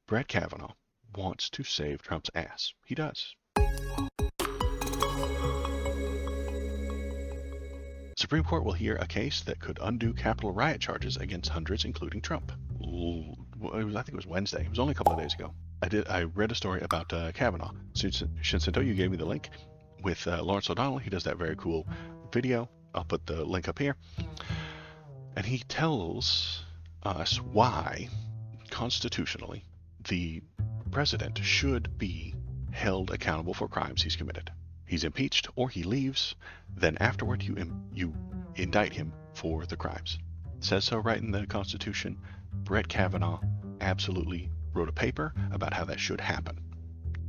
Brett Kavanaugh wants to save Trump's ass. He does. Supreme Court will hear a case that could undo Capitol riot charges against hundreds, including Trump. I think it was Wednesday. It was only a couple of days ago. I read a story about Kavanaugh. Shinsanto, you gave me the link with Lawrence O'Donnell. He does that very cool video. I'll put the link up here. And he tells us why, constitutionally, the president should be held accountable for crimes he's committed. He's impeached or he leaves, then afterward you indict him for the crimes. It says so right in the Constitution. Brett Kavanaugh absolutely wrote a paper about how that should happen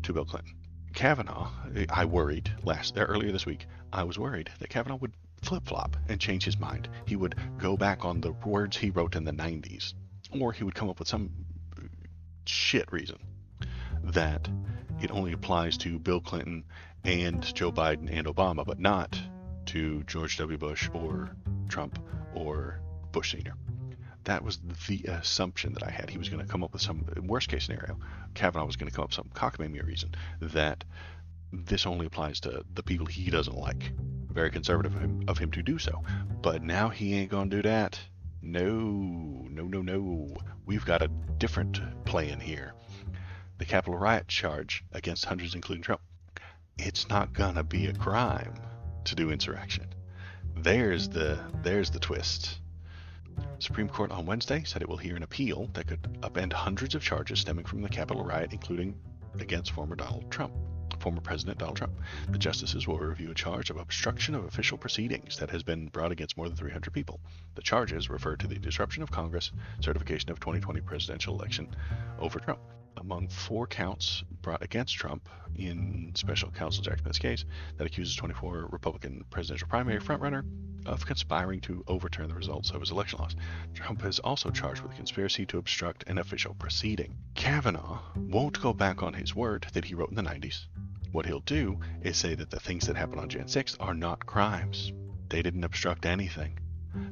to Bill Clinton. Kavanaugh, I worried earlier this week, I was worried that Kavanaugh would flip-flop and change his mind. He would go back on the words he wrote in the 90s, or he would come up with some shit reason that it only applies to Bill Clinton and Joe Biden and Obama, but not to George W. Bush or Trump or Bush Sr. That was the assumption that I had. He was going to come up with some worst case scenario. Kavanaugh was going to come up with some cockamamie reason that this only applies to the people he doesn't like. Very conservative of him to do so. But now he ain't going to do that. No. We've got a different plan here. The Capitol riot charge against hundreds, including Trump. It's not going to be a crime to do insurrection. There's the twist. Supreme Court on Wednesday said it will hear an appeal that could upend hundreds of charges stemming from the Capitol riot, including against former President Donald Trump. The justices will review a charge of obstruction of official proceedings that has been brought against more than 300 people. The charges refer to the disruption of Congress, certification of 2020 presidential election over Trump. Among 4 counts brought against Trump in special counsel Jack Smith's case that accuses 24 Republican presidential primary frontrunner of conspiring to overturn the results of his election loss. Trump is also charged with conspiracy to obstruct an official proceeding. Kavanaugh won't go back on his word that he wrote in the 90s. What he'll do is say that the things that happened on Jan 6th are not crimes. They didn't obstruct anything.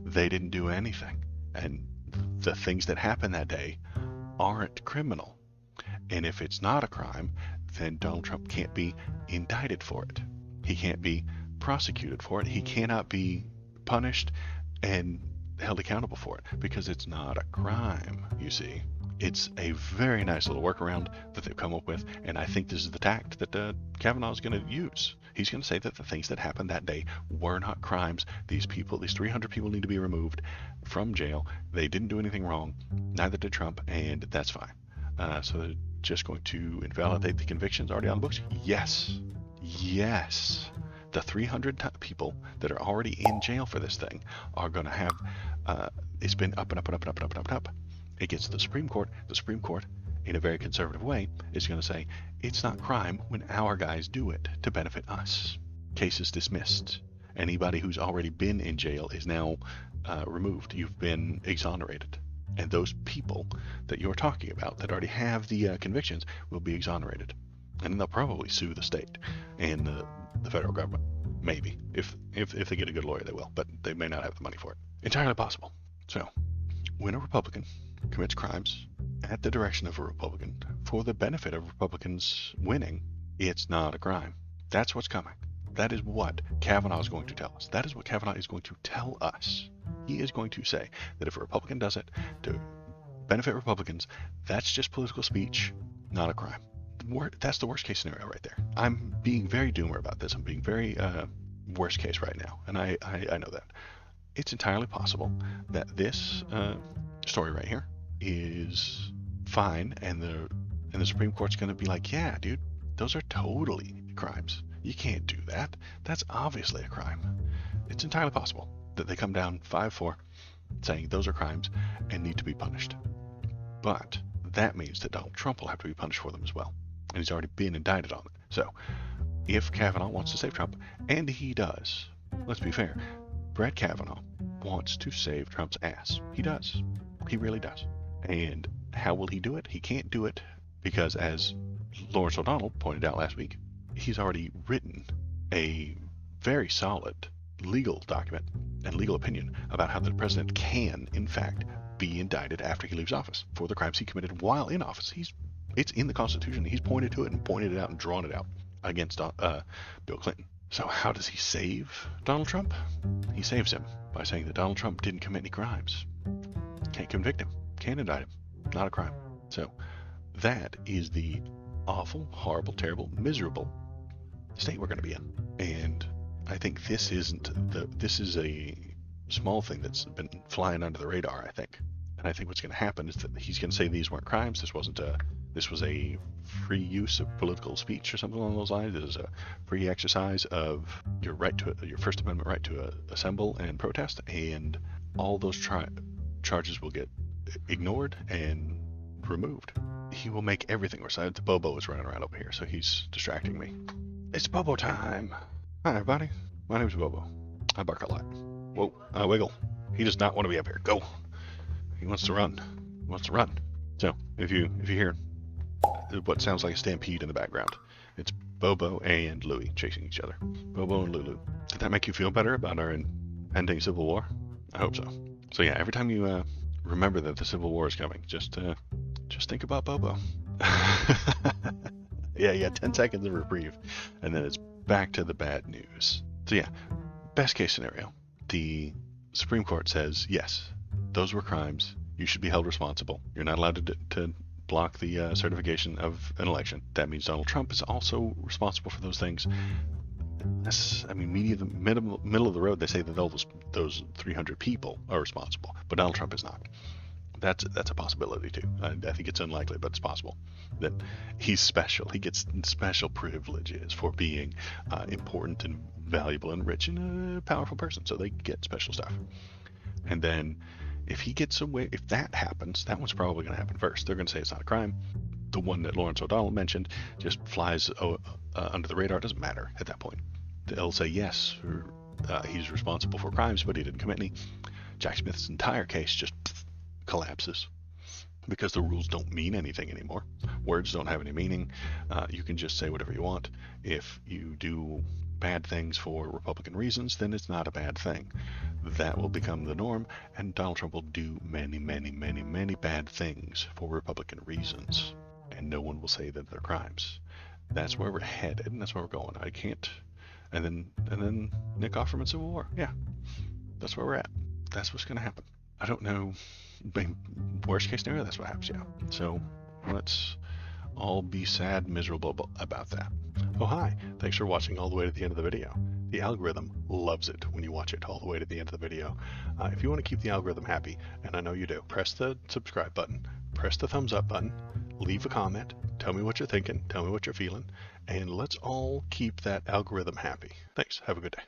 They didn't do anything. And the things that happened that day aren't criminal. And if it's not a crime, then Donald Trump can't be indicted for it. He can't be prosecuted for it. He cannot be punished and held accountable for it because it's not a crime, you see. It's a very nice little workaround that they've come up with, and I think this is the tact that Kavanaugh is going to use. He's going to say that the things that happened that day were not crimes. These 300 people need to be removed from jail. They didn't do anything wrong. Neither did Trump, and that's fine. So they're just going to invalidate the convictions already on the books? Yes. The 300 people that are already in jail for this thing are going to have, it's been up and up. It gets to the Supreme Court. The Supreme Court, in a very conservative way, is going to say, it's not crime when our guys do it to benefit us. Case is dismissed. Anybody who's already been in jail is now removed. You've been exonerated. And those people that you're talking about that already have the convictions will be exonerated. And then they'll probably sue the state and the federal government. Maybe. If they get a good lawyer, they will. But they may not have the money for it. Entirely possible. So, when a Republican commits crimes at the direction of a Republican for the benefit of Republicans winning, it's not a crime. That's what's coming. That is what Kavanaugh is going to tell us. That is what Kavanaugh is going to tell us. He is going to say that if a Republican does it to benefit Republicans, that's just political speech, not a crime. That's the worst case scenario right there. I'm being very doomer about this. I'm being very worst case right now, and I know that. It's entirely possible that this story right here is fine, and the Supreme Court's going to be like, yeah, dude, those are totally crimes. You can't do that. That's obviously a crime. It's entirely possible that they come down 5-4 saying those are crimes and need to be punished. But that means that Donald Trump will have to be punished for them as well. And he's already been indicted on it. So if Kavanaugh wants to save Trump, and he does, let's be fair, Brett Kavanaugh wants to save Trump's ass. He does. He really does. And how will he do it? He can't do it because, as Lawrence O'Donnell pointed out last week, he's already written a very solid legal document and legal opinion about how the president can, in fact, be indicted after he leaves office for the crimes he committed while in office. He's It's in the Constitution. He's pointed to it and pointed it out and drawn it out against Bill Clinton. So how does he save Donald Trump? He saves him by saying that Donald Trump didn't commit any crimes. Can't convict him. Can't indict him. Not a crime. So that is the awful, horrible, terrible, miserable state we're going to be in. And I think this is a small thing that's been flying under the radar, I think. And I think what's going to happen is that he's going to say these weren't crimes. This was a free use of political speech or something along those lines. This is a free exercise of your First Amendment right to assemble and protest, and all those charges will get ignored and removed. He will make everything worse. The Bobo is running around over here, so he's distracting me. It's Bobo time. Hi, everybody. My name's Bobo. I bark a lot. Whoa, I wiggle. He does not want to be up here. Go. He wants to run. He wants to run. So, if you hear what sounds like a stampede in the background, it's Bobo and Louie chasing each other. Bobo and Lulu. Did that make you feel better about our impending civil war? I hope so. So yeah, every time you remember that the civil war is coming, just think about Bobo. Yeah, you got 10 seconds of reprieve, and then it's back to the bad news. So yeah, best case scenario, the Supreme Court says, yes, those were crimes. You should be held responsible. You're not allowed to block the certification of an election. That means Donald Trump is also responsible for those things. Middle of the road, they say that those 300 people are responsible, but Donald Trump is not. That's a possibility too. I think it's unlikely, but it's possible that he's special. He gets special privileges for being important and valuable and rich and a powerful person. So they get special stuff. And then if he gets away, if that happens, that one's probably going to happen first. They're going to say it's not a crime. The one that Lawrence O'Donnell mentioned just flies under the radar. It doesn't matter at that point. They'll say yes, he's responsible for crimes, but he didn't commit any. Jack Smith's entire case just collapses because the rules don't mean anything anymore. Words don't have any meaning. You can just say whatever you want. If you do bad things for Republican reasons, then it's not a bad thing. That will become the norm, and Donald Trump will do many, many, many, many bad things for Republican reasons, and no one will say that they're crimes. That's where we're headed, and that's where we're going. I can't. And then Nick Offerman Civil War. Yeah, that's where we're at. That's what's going to happen. I don't know. Worst case scenario, that's what happens. Yeah. So let's all be sad, miserable about that. Oh, hi. Thanks for watching all the way to the end of the video. The algorithm loves it when you watch it all the way to the end of the video. If you want to keep the algorithm happy, and I know you do, press the subscribe button, press the thumbs up button, leave a comment, tell me what you're thinking, tell me what you're feeling, and let's all keep that algorithm happy. Thanks. Have a good day.